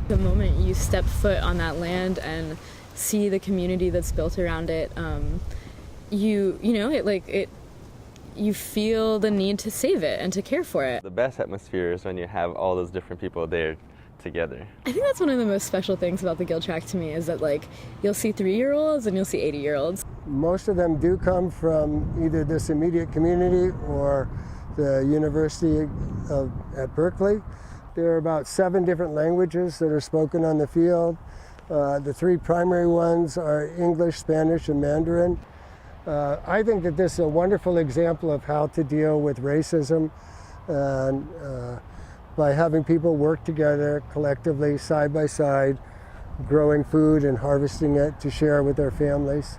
The moment you step foot on that land and see the community that's built around it, you feel the need to save it and to care for it. The best atmosphere is when you have all those different people there together. I think that's one of the most special things about the Gill Tract to me is that you'll see 3-year-olds and you'll see 80-year-olds. Most of them do come from either this immediate community or the University at Berkeley. There are about 7 different languages that are spoken on the field. The 3 primary ones are English, Spanish, and Mandarin. I think that this is a wonderful example of how to deal with racism and by having people work together collectively, side by side, growing food and harvesting it to share with their families.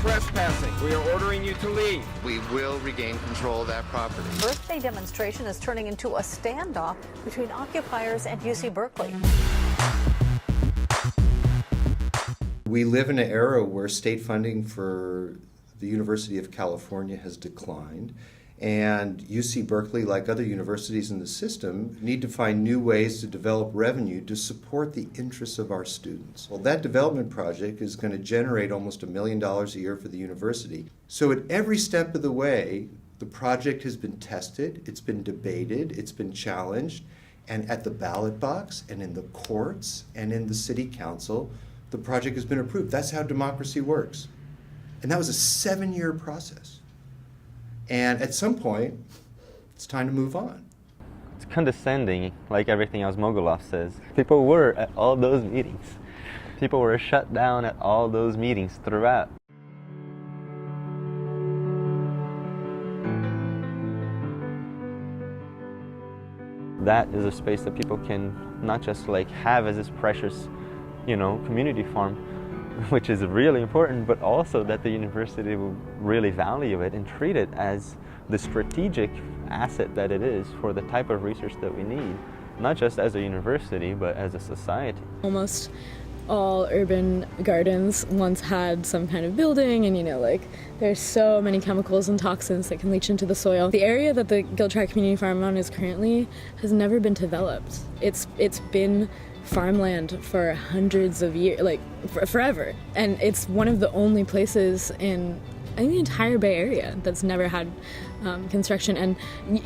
Trespassing. We are ordering you to leave. We will regain control of that property. Earth Day demonstration is turning into a standoff between occupiers and UC Berkeley. We live in an era where state funding for the University of California has declined, and UC Berkeley, like other universities in the system, need to find new ways to develop revenue to support the interests of our students. Well, that development project is going to generate almost $1 million a year for the university. So at every step of the way, the project has been tested, it's been debated, it's been challenged, and at the ballot box and in the courts and in the city council, the project has been approved. That's how democracy works. And that was a 7-year process. And at some point, it's time to move on. It's condescending, like everything else Mogilov says. People were at all those meetings. People were shut down at all those meetings throughout. That is a space that people can not just have as this precious, community farm, which is really important, but also that the university will really value it and treat it as the strategic asset that it is for the type of research that we need, not just as a university, but as a society. Almost all urban gardens once had some kind of building, and there's so many chemicals and toxins that can leach into the soil. The area that the Gill Tract Community Farm on is currently has never been developed. It's been farmland for hundreds of years, forever. And it's one of the only places in the entire Bay Area that's never had construction. And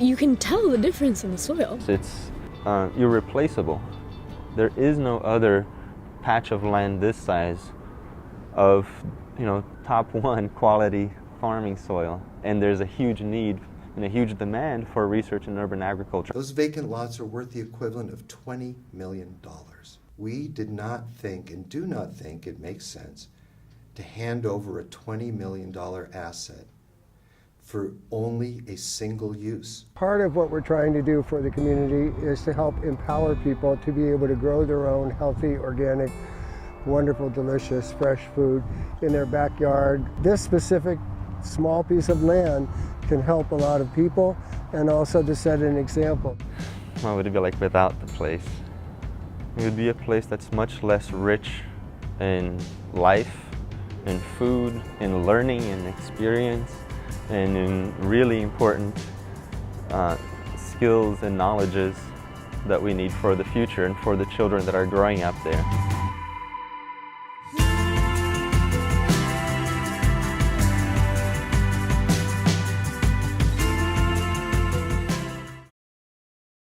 you can tell the difference in the soil. It's irreplaceable. There is no other patch of land this size of, top 1 quality farming soil. And there's a huge need and a huge demand for research in urban agriculture. Those vacant lots are worth the equivalent of $20 million. We did not think and do not think it makes sense to hand over a $20 million asset for only a single use. Part of what we're trying to do for the community is to help empower people to be able to grow their own healthy, organic, wonderful, delicious, fresh food in their backyard. This specific small piece of land can help a lot of people and also to set an example. What would it be like without the place? It would be a place that's much less rich in life, in food, in learning, in experience, and in really important skills and knowledges that we need for the future and for the children that are growing up there.